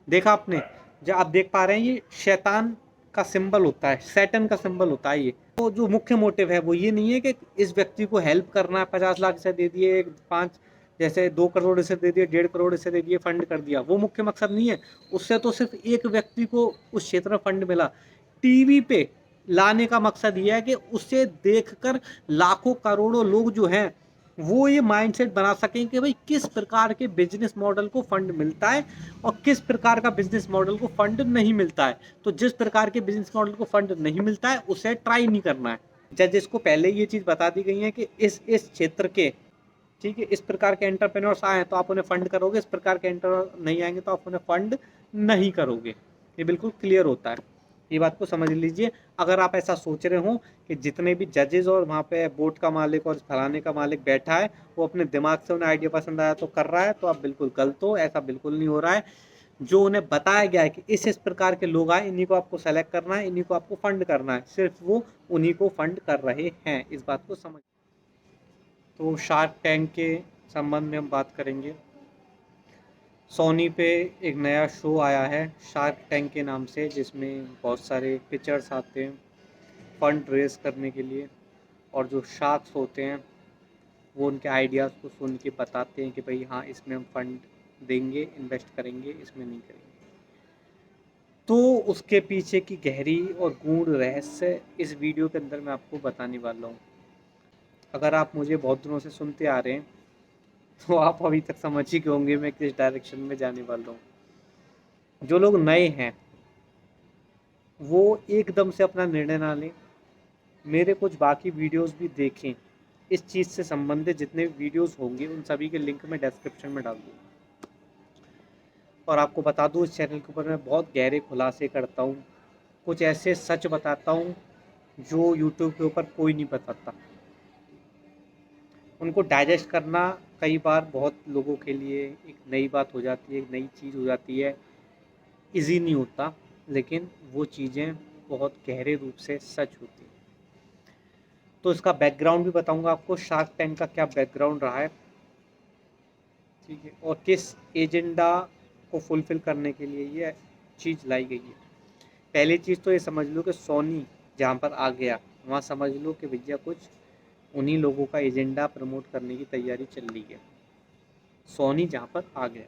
देखा आपने, जो आप देख पा रहे हैं ये शैतान का सिंबल होता है, सैटन का सिंबल होता है ये। तो जो मुख्य मोटिव है वो ये नहीं है कि इस व्यक्ति को हेल्प करना है, 50 लाख इसे दे दिए, 5 जैसे 2 करोड़ इसे दे दिए, 1.5 करोड़ इसे दे दिए, फंड कर दिया, वो मुख्य मकसद नहीं है। उससे तो सिर्फ एक व्यक्ति को उस क्षेत्र में फंड मिला। टीवी पे लाने का मकसद ये है कि उसे देखकर लाखों करोड़ों लोग जो हैं वो ये माइंडसेट बना सकें कि भाई किस प्रकार के बिजनेस मॉडल को फंड मिलता है और किस प्रकार का बिजनेस मॉडल को फंड नहीं मिलता है। तो जिस प्रकार के बिजनेस मॉडल को फंड नहीं मिलता है उसे ट्राई नहीं करना है। जजेस को पहले ये चीज़ बता दी गई है कि इस क्षेत्र के, ठीक है, इस प्रकार के एंटरप्रेन्योर्स आए तो आप उन्हें फंड करोगे, इस प्रकार के एंटर नहीं आएंगे तो आप उन्हें फंड नहीं करोगे। ये बिल्कुल क्लियर होता है, ये बात को समझ लीजिए। अगर आप ऐसा सोच रहे हो कि जितने भी जजेस और वहाँ पे बोट का मालिक और फलाने का मालिक बैठा है वो अपने दिमाग से उन्हें आइडिया पसंद आया तो कर रहा है, तो आप बिल्कुल गलत हो। ऐसा बिल्कुल नहीं हो रहा है। जो उन्हें बताया गया है कि इस प्रकार के लोग आए, इन्हीं को आपको सेलेक्ट करना है, इन्हीं को आपको फंड करना है, सिर्फ वो उन्हीं को फंड कर रहे हैं। इस बात को समझ। तो शार्क टैंक के संबंध में हम बात करेंगे। सोनी पे एक नया शो आया है शार्क टैंक के नाम से, जिसमें बहुत सारे पिक्चर्स आते हैं फंड रेज करने के लिए, और जो शार्क्स होते हैं वो उनके आइडियाज़ को सुन के बताते हैं कि भाई हाँ इसमें हम फंड देंगे, इन्वेस्ट करेंगे, इसमें नहीं करेंगे। तो उसके पीछे की गहरी और गूढ़ रहस्य इस वीडियो के अंदर मैं आपको बताने वाला हूँ। अगर आप मुझे बहुत दिनों से सुनते आ रहे हैं तो आप अभी तक समझ ही गए होंगे मैं किस डायरेक्शन में जाने वाला हूँ। जो लोग नए हैं वो एकदम से अपना निर्णय ना लें, मेरे कुछ बाकी वीडियोस भी देखें। इस चीज़ से संबंधित जितने भी वीडियोस होंगे उन सभी के लिंक मैं डिस्क्रिप्शन में डाल दूँगा। और आपको बता दूँ इस चैनल के ऊपर मैं बहुत गहरे खुलासे करता हूँ, कुछ ऐसे सच बताता हूँ जो यूट्यूब के ऊपर कोई नहीं बताता। उनको डाइजेस्ट करना कई बार बहुत लोगों के लिए एक नई बात हो जाती है, एक नई चीज़ हो जाती है, इजी नहीं होता, लेकिन वो चीज़ें बहुत गहरे रूप से सच होती हैं। तो इसका बैकग्राउंड भी बताऊंगा आपको, शार्क टैंक का क्या बैकग्राउंड रहा है, ठीक है, और किस एजेंडा को फुलफिल करने के लिए ये चीज़ लाई गई है। पहली चीज़ तो ये समझ लो कि सोनी जहाँ पर आ गया वहाँ समझ लो कि भैया कुछ उन्हीं लोगों का एजेंडा प्रमोट करने की तैयारी चल रही है। सोनी जहाँ पर आ गया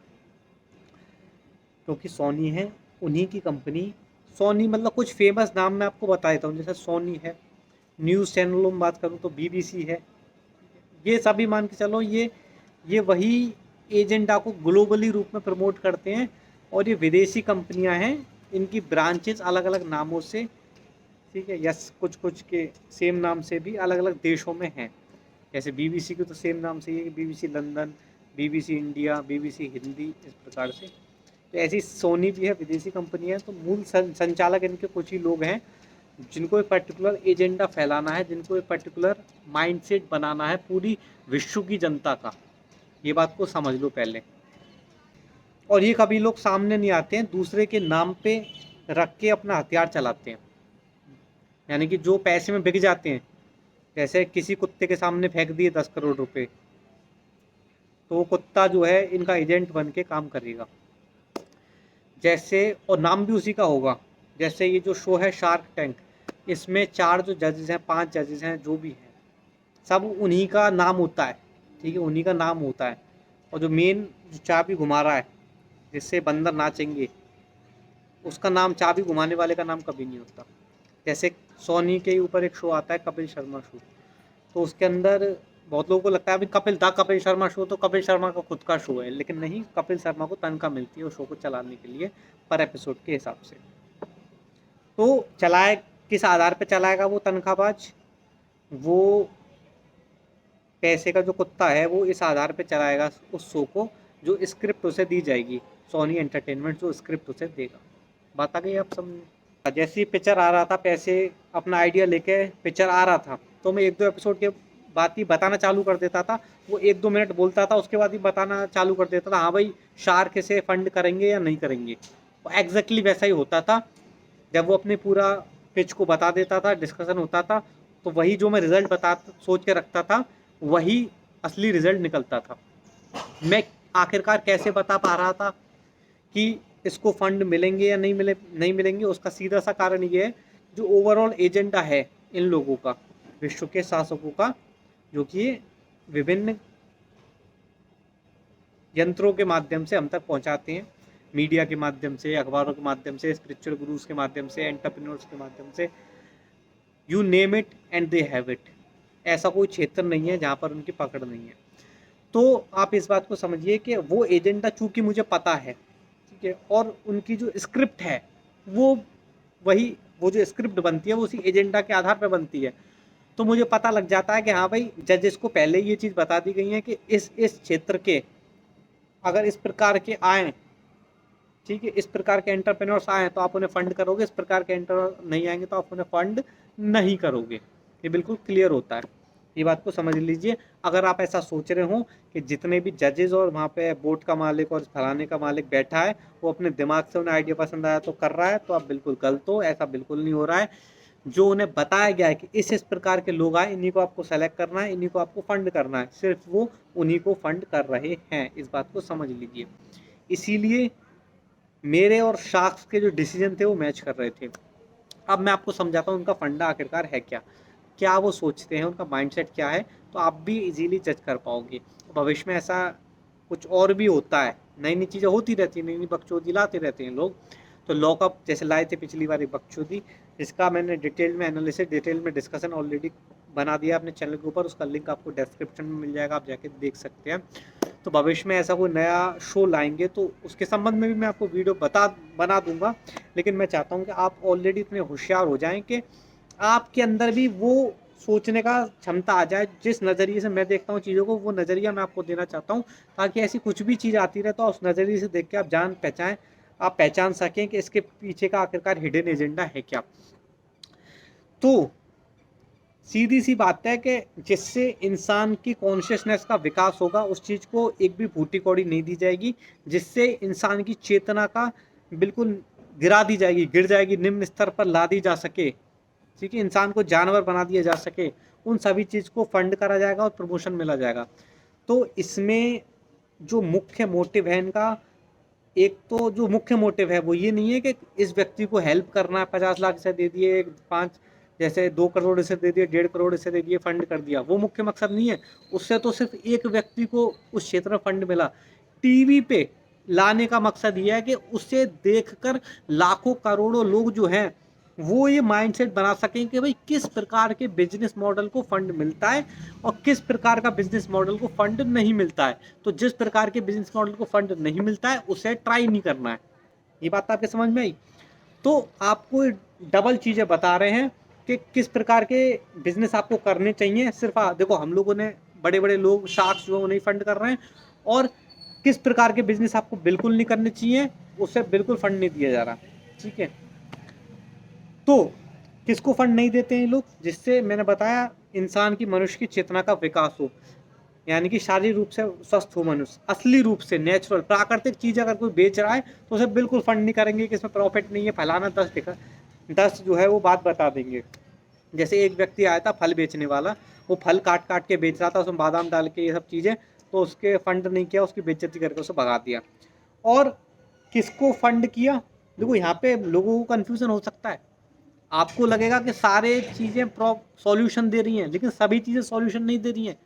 क्योंकि सोनी है उन्हीं की कंपनी। सोनी मतलब कुछ फेमस नाम मैं आपको बता देता हूँ, जैसे सोनी है, न्यूज़ चैनलों में बात करूँ तो बीबीसी है, ये सभी मान के चलो ये वही एजेंडा को ग्लोबली रूप में प्रमोट करते हैं। और ये विदेशी कंपनियां हैं, इनकी ब्रांचेस अलग अलग नामों से, ठीक है, या कुछ कुछ के सेम नाम से भी अलग अलग देशों में हैं। जैसे बीबीसी की तो सेम नाम से ही है कि BBC London, BBC India, BBC Hindi, इस प्रकार से। तो ऐसी सोनी भी है, विदेशी कंपनी है। तो मूल संचालक इनके कुछ ही लोग हैं जिनको एक पर्टिकुलर एजेंडा फैलाना है, जिनको एक पर्टिकुलर माइंडसेट बनाना है पूरी विश्व की जनता का। ये बात को समझ लो पहले। और ये कभी लोग सामने नहीं आते हैं, दूसरे के नाम पे रख के अपना हथियार चलाते हैं, यानी कि जो पैसे में बिक जाते हैं। जैसे किसी कुत्ते के सामने फेंक दिए 10 करोड़ रुपए, तो वो कुत्ता जो है इनका एजेंट बन के काम करेगा। जैसे, और नाम भी उसी का होगा। जैसे ये जो शो है शार्क टैंक, इसमें 4 जो जजेस हैं, 5 जजेस हैं, जो भी हैं, सब उन्हीं का नाम होता है, ठीक है, उन्हीं का नाम होता है। और जो मेन जो चाबी घुमा रहा है, जिससे बंदर नाचेंगे, उसका नाम, चाबी घुमाने वाले का नाम कभी नहीं होता। जैसे सोनी के ऊपर एक शो आता है कपिल शर्मा शो, तो उसके अंदर बहुत लोगों को लगता है अभी कपिल शर्मा शो तो कपिल शर्मा का खुद का शो है, लेकिन नहीं, कपिल शर्मा को तनख्वाह मिलती है उस शो को चलाने के लिए पर एपिसोड के हिसाब से। तो चलाए किस आधार पर चलाएगा वो तनख्वाहबाज, वो पैसे का जो कुत्ता है वो इस आधार पे चलाएगा उस शो को, जो स्क्रिप्ट उसे दी जाएगी। सोनी एंटरटेनमेंट जो स्क्रिप्ट उसे देगा। बात आ गई आप समझ। जैसे ही पिक्चर आ रहा था, पैसे अपना आइडिया लेके पिक्चर आ रहा था, तो मैं 1-2 एपिसोड के बाद ही बताना चालू कर देता था। वो 1-2 मिनट बोलता था, उसके बाद ही बताना चालू कर देता था, हाँ भाई शार्क से फंड करेंगे या नहीं करेंगे। एग्जैक्टली वैसा ही होता था। जब वो अपने पूरा पिच को बता देता था, डिस्कशन होता था, तो वही जो मैं रिजल्ट बता सोच के रखता था वही असली रिजल्ट निकलता था। मैं आखिरकार कैसे बता पा रहा था कि इसको फंड मिलेंगे या नहीं मिलेंगे, उसका सीधा सा कारण ये है जो ओवरऑल एजेंडा है इन लोगों का, विश्व के शासकों का, जो कि विभिन्न यंत्रों के माध्यम से हम तक पहुंचाते हैं, मीडिया के माध्यम से, अखबारों के माध्यम से, स्पिरिचुअल गुरुज के माध्यम से, एंटरप्रेन्योर्स के माध्यम से, you name it and they have it. ऐसा कोई क्षेत्र नहीं है जहाँ पर उनकी पकड़ नहीं है। तो आप इस बात को समझिए कि वो एजेंडा चूंकि मुझे पता है, ठीक है, और उनकी जो स्क्रिप्ट है वो वो जो स्क्रिप्ट बनती है वो उसी एजेंडा के आधार पर बनती है। तो मुझे पता लग जाता है कि हाँ भाई, जजेस को पहले ये चीज़ बता दी गई है कि इस क्षेत्र के अगर इस प्रकार के आए, ठीक है, इस प्रकार के एंटरप्रेन्योर्स आए तो आप उन्हें फंड करोगे, इस प्रकार के एंटर नहीं आएंगे तो आप उन्हें फंड नहीं करोगे। ये बिल्कुल क्लियर होता है, ये बात को समझ लीजिए। अगर आप ऐसा सोच रहे हो कि जितने भी जजेस और वहाँ पे बोर्ड का मालिक और फलाने का मालिक बैठा है वो अपने दिमाग से उन्हें आइडिया पसंद आया तो कर रहा है, तो आप बिल्कुल गलत हो। ऐसा बिल्कुल नहीं हो रहा है। जो उन्हें बताया गया है कि इस प्रकार के लोग आए, इन्हीं को आपको सेलेक्ट करना है, इन्हीं को आपको फंड करना है, सिर्फ वो उन्हीं को फंड कर रहे हैं। इस बात को समझ लीजिए। इसीलिए मेरे और शार्क्स के जो डिसीजन थे वो मैच कर रहे थे। अब मैं आपको समझाता हूँ उनका फंडा आखिरकार है क्या, क्या वो सोचते हैं, उनका माइंडसेट क्या है, तो आप भी इजीली जज कर पाओगे। भविष्य में ऐसा कुछ और भी होता है, नई नई चीज़ें होती रहती हैं, नई नई बकचोदी लाते रहते हैं लोग। तो लॉकअप जैसे लाए थे पिछली बार एक बकचोदी, जिसका मैंने डिटेल में एनालिसिस, डिटेल में डिस्कशन ऑलरेडी बना दिया अपने चैनल के ऊपर, उसका लिंक आपको डिस्क्रिप्शन में मिल जाएगा, आप जाके देख सकते हैं। तो भविष्य में ऐसा कोई नया शो लाएंगे तो उसके संबंध में भी मैं आपको वीडियो बना दूंगा। लेकिन मैं चाहता हूँ कि आप ऑलरेडी इतने होशियार हो जाएं कि आपके अंदर भी वो सोचने का क्षमता आ जाए। जिस नज़रिए से मैं देखता हूँ चीज़ों को, वो नज़रिया मैं आपको देना चाहता हूँ, ताकि ऐसी कुछ भी चीज़ आती रहे तो उस नज़रिए से देख के आप पहचान सकें कि इसके पीछे का आखिरकार हिडन एजेंडा है क्या। तो सीधी सी बात है कि जिससे इंसान की कॉन्शियसनेस का विकास होगा, उस चीज़ को एक भी फूटी कौड़ी नहीं दी जाएगी। जिससे इंसान की चेतना का बिल्कुल गिर जाएगी, निम्न स्तर पर ला दी जा सके, ठीक है, इंसान को जानवर बना दिया जा सके, उन सभी चीज़ को फंड करा जाएगा और प्रमोशन मिला जाएगा। तो इसमें जो मुख्य मोटिव है इनका, एक तो जो मुख्य मोटिव है वो ये नहीं है कि इस व्यक्ति को हेल्प करना है, 50 लाख इसे दे दिए, 5 जैसे 2 करोड़ इसे दे दिए, 1.5 करोड़ इसे दे दिए, फंड कर दिया, वो मुख्य मकसद नहीं है। उससे तो सिर्फ एक व्यक्ति को उस क्षेत्र में फंड मिला, टीवी पे लाने का मकसद ये है कि उसे देखकर लाखों करोड़ों लोग जो हैं वो ये माइंडसेट बना सकें कि भाई किस प्रकार के बिजनेस मॉडल को फंड मिलता है और किस प्रकार का बिजनेस मॉडल को फंड नहीं मिलता है। तो जिस प्रकार के बिजनेस मॉडल को फंड नहीं मिलता है उसे ट्राई नहीं करना है। ये बात आपके समझ में आई? तो आपको डबल चीज़ें बता रहे हैं कि किस प्रकार के बिजनेस आपको करने चाहिए। सिर्फ देखो, हम लोगों ने बड़े बड़े लोग शार्क्स जो उन्हें फंड कर रहे हैं, और किस प्रकार के बिजनेस आपको बिल्कुल नहीं करने चाहिए, उससे बिल्कुल फंड नहीं दिया जा रहा, ठीक है। तो किसको फंड नहीं देते हैं लोग? जिससे मैंने बताया इंसान की, मनुष्य की चेतना का विकास हो, यानी कि शारीरिक रूप से स्वस्थ हो मनुष्य, असली रूप से नेचुरल प्राकृतिक चीज़ अगर कोई बेच रहा है तो उसे बिल्कुल फंड नहीं करेंगे कि इसमें प्रॉफिट नहीं है, फलाना 10 जो है वो बात बता देंगे। जैसे एक व्यक्ति आया था फल बेचने वाला, वो फल काट काट के बेच रहा था, उसमें बादाम डाल के ये सब चीज़ें, तो उसके फंड नहीं किया, उसकी बेइज्जती करके उसे भगा दिया। और किसको फंड किया? देखो, यहाँ पे लोगों को कन्फ्यूज़न हो सकता है। आपको लगेगा कि सारे चीज़ें सॉल्यूशन दे रही हैं, लेकिन सभी चीज़ें सॉल्यूशन नहीं दे रही हैं।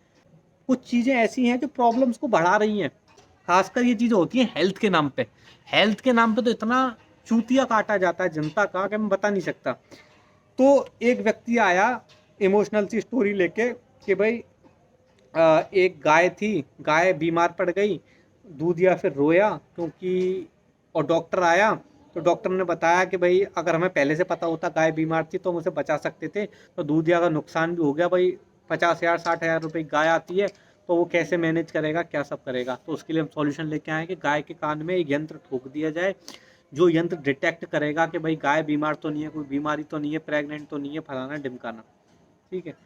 कुछ चीज़ें ऐसी हैं जो प्रॉब्लम्स को बढ़ा रही हैं। खासकर ये चीज़ें होती हैं हेल्थ के नाम पे। हेल्थ के नाम पे तो इतना चूतिया काटा जाता है जनता का कि मैं बता नहीं सकता। तो एक व्यक्ति आया इमोशनल सी स्टोरी लेके कि भाई एक गाय थी, गाय बीमार पड़ गई, दूध या फिर रोया क्योंकि, और डॉक्टर आया तो डॉक्टर ने बताया कि भाई अगर हमें पहले से पता होता गाय बीमार थी तो हम उसे बचा सकते थे, तो दूध या का नुकसान भी हो गया भाई, 50,000 60,000 रुपये गाय आती है, तो वो कैसे मैनेज करेगा, क्या सब करेगा। तो उसके लिए हम सॉल्यूशन लेके आए कि गाय के कान में एक यंत्र ठोक दिया जाए, जो यंत्र डिटेक्ट करेगा कि भाई गाय बीमार तो नहीं है, कोई बीमारी तो नहीं है, प्रेग्नेंट तो नहीं है, फलाना ढिमकाना, ठीक है।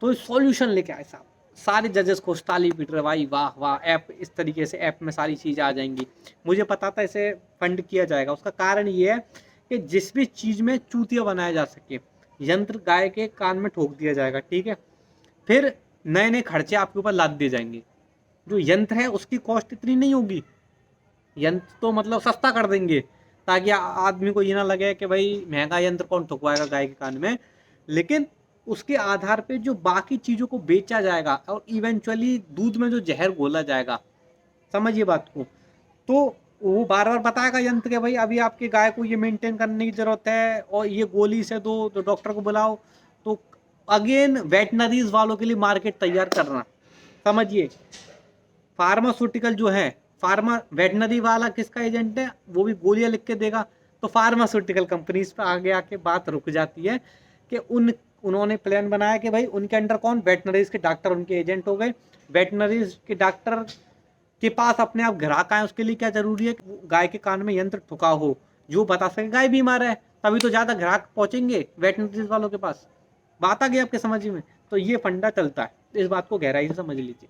तो सॉल्यूशन लेके आए साहब, सारे जजेस को ताली पीट रहे, भाई वाह वाह, ऐप इस तरीके से, ऐप में सारी चीज़ें आ जाएंगी। मुझे पता था इसे फंड किया जाएगा। उसका कारण ये है कि जिस भी चीज़ में चूतिया बनाया जा सके, यंत्र गाय के कान में ठोक दिया जाएगा, ठीक है। फिर नए नए खर्चे आपके ऊपर लाद दिए जाएंगे। जो यंत्र है उसकी कॉस्ट इतनी नहीं होगी, यंत्र तो मतलब सस्ता कर देंगे, ताकि आदमी को ये ना लगे कि भाई महंगा यंत्र कौन ठुकवाएगा गाय के कान में। लेकिन उसके आधार पे जो बाकी चीज़ों को बेचा जाएगा और इवेंचुअली दूध में जो जहर घोला जाएगा, समझिए बात को, तो वो बार बार बताएगा यंत्र के भाई अभी आपकी गाय को ये मेंटेन करने की जरूरत है और ये गोली से दो, तो डॉक्टर को बुलाओ। तो अगेन वेटनरीज वालों के लिए मार्केट तैयार करना, समझिए। फार्मास्यूटिकल जो है, वेटनरी वाला किसका एजेंट है, वो भी गोलियां लिख के देगा। तो फार्मास्यूटिकल कंपनीज पे आगे आके बात रुक जाती है कि उन्होंने प्लान बनाया कि भाई उनके अंडर कौन, वेटनरीज के डॉक्टर उनके एजेंट हो गए। वेटनरीज के डॉक्टर के पास अपने आप ग्राहक आए, उसके लिए क्या जरूरी है कि गाय के कान में यंत्र ठुका हो जो बता सके गाय बीमार है, तभी तो ज्यादा ग्राहक पहुंचेंगे वेटनरीज वालों के पास। बात आ गई आपके समझ में। तो ये फंडा चलता है, इस बात को गहराई से समझ लीजिए।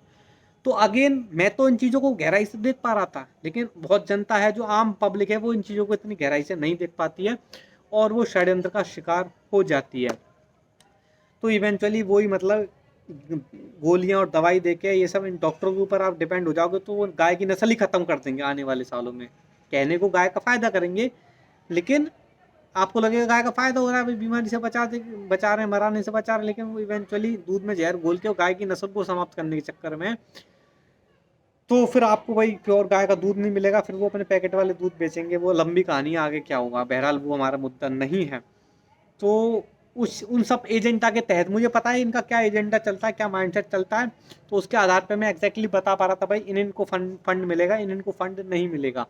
तो अगेन मैं तो इन चीज़ों को गहराई से देख पा रहा था, लेकिन बहुत जनता है जो आम पब्लिक है वो इन चीज़ों को इतनी गहराई से नहीं देख पाती है और वो षड्यंत्र का शिकार हो जाती है। तो इवेंचुअली वही मतलब गोलियां और दवाई देके ये सब इन डॉक्टरों के ऊपर आप डिपेंड हो जाओगे तो वो गाय की नस्ल ही खत्म कर देंगे आने वाले सालों में। कहने को गाय का फायदा करेंगे, लेकिन आपको लगेगा गाय का फायदा हो रहा है, भाई बीमारी से बचा रहे हैं, मराने से बचा रहे हैं, लेकिन वो इवेंचुअली दूध में जहर घोल के गाय की नस्ल को समाप्त करने के चक्कर में, तो फिर आपको भाई प्योर गाय का दूध नहीं मिलेगा, फिर वो अपने पैकेट वाले दूध बेचेंगे। वो लंबी कहानी है, आगे क्या होगा, बहरहाल वो हमारा मुद्दा नहीं है। तो उन सब एजेंडा के तहत मुझे पता है इनका क्या एजेंडा चलता है, क्या माइंडसेट चलता है, तो उसके आधार पे मैं एग्जैक्टली बता पा रहा था भाई इनको फंड मिलेगा, इनको फंड नहीं मिलेगा।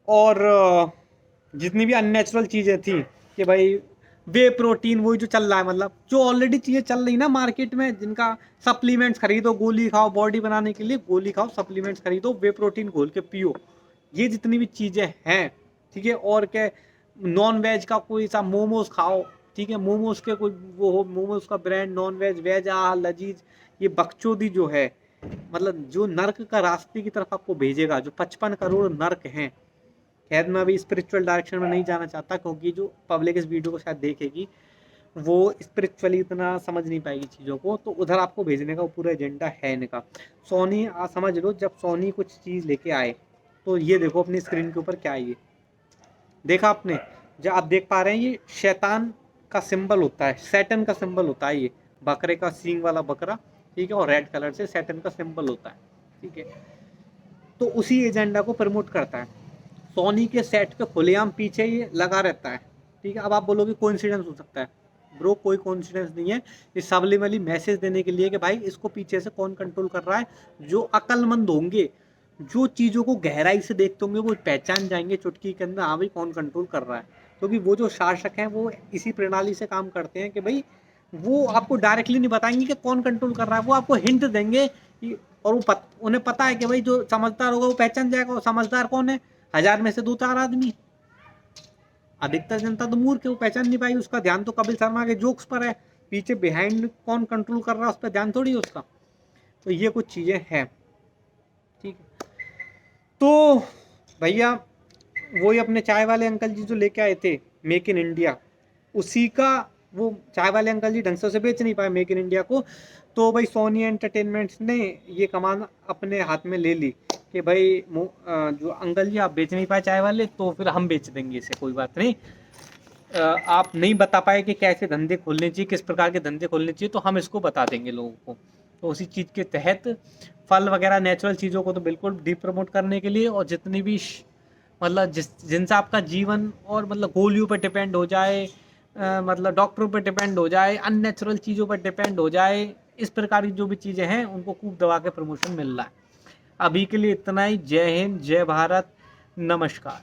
और जितनी भी अननेचुरल चीज़ें थी कि भाई वे प्रोटीन, वही जो चल रहा है, मतलब जो ऑलरेडी चीज़ें चल रही ना मार्केट में, जिनका सप्लीमेंट्स खरीदो, गोली खाओ बॉडी बनाने के लिए, गोली खाओ, सप्लीमेंट्स खरीदो, वे प्रोटीन घोल के पियो, ये जितनी भी चीज़ें हैं, ठीक है। और क्या, नॉन वेज का कोई सा मोमोज खाओ, ठीक है, मोमोज के कोई वो हो, मोमोज का ब्रांड, नॉन वेज, वेज लजीज, ये बकचोदी जो है, मतलब जो नर्क का रास्ते की तरफ आपको भेजेगा, जो 55 करोड़ नर्क हैं। खैर मैं अभी स्पिरिचुअल डायरेक्शन में नहीं जाना चाहता, क्योंकि जो पब्लिक इस वीडियो को शायद देखेगी वो स्पिरिचुअली इतना समझ नहीं पाएगी चीज़ों को, तो उधर आपको भेजने का पूरा एजेंडा है इनका। सोनी आप समझ लो, जब सोनी कुछ चीज़ लेके आए, तो ये देखो अपनी स्क्रीन के ऊपर क्या है, ये देखा आपने, जो आप देख पा रहे हैं, ये शैतान का सिंबल होता है, सैटन का सिंबल होता है, ये बकरे का सींग वाला बकरा, ठीक है, और रेड कलर से सैटन का सिंबल होता है, ठीक है। तो उसी एजेंडा को प्रमोट करता है। सोनी के सेट पे खुलेआम पीछे ये लगा रहता है, ठीक है। अब आप बोलोगे कोइंसिडेंस हो सकता है, ब्रो कोई कोइंसिडेंस नहीं है, ये सबलिमिनली मैसेज देने के लिए कि भाई इसको पीछे से कौन कंट्रोल कर रहा है। जो अक्लमंद होंगे, जो चीज़ों को गहराई से देखते होंगे, वो पहचान जाएंगे चुटकी के अंदर, हाँ भाई कौन कंट्रोल कर रहा है। क्योंकि वो जो शासक हैं वो इसी प्रणाली से काम करते हैं कि भाई वो आपको डायरेक्टली नहीं बताएंगे कि कौन कंट्रोल कर रहा है, वो आपको हिंट देंगे कि, और उन्हें पता है कि भाई जो समझदार होगा वो पहचान जाएगा। और समझदार कौन है, 1000 में से 2-4 आदमी। अधिकतर जनता तो मूर्ख है, वो पहचान नहीं पाई। उसका ध्यान तो कपिल शर्मा के जोक्स पर है, पीछे बिहाइंड कौन कंट्रोल कर रहा है उस पर ध्यान थोड़ी है उसका। तो ये कुछ चीज़ें हैं, ठीक है। तो भैया वही अपने चाय वाले अंकल जी जो लेके आए थे मेक इन इंडिया, उसी का वो चाय वाले अंकल जी ढंग से उसे बेच नहीं पाए मेक इन इंडिया को, तो भाई सोनी एंटरटेनमेंट्स ने ये कमान अपने हाथ में ले ली कि भाई जो अंकल जी आप बेच नहीं पाए चाय वाले, तो फिर हम बेच देंगे इसे, कोई बात नहीं। आप नहीं बता पाए कि कैसे धंधे खोलने चाहिए, किस प्रकार के धंधे खोलने चाहिए, तो हम इसको बता देंगे लोगों को। तो उसी चीज़ के तहत फल वगैरह नेचुरल चीज़ों को तो बिल्कुल डीप प्रमोट करने के लिए, और जितनी भी मतलब जिनसे आपका जीवन और मतलब गोलियों पर डिपेंड हो जाए, मतलब डॉक्टरों पर डिपेंड हो जाए, अननेचुरल चीज़ों पर डिपेंड हो जाए, इस प्रकार की जो भी चीज़ें हैं उनको खूब दबा के प्रमोशन मिल रहा है। अभी के लिए इतना ही। जय हिंद, जय भारत, नमस्कार।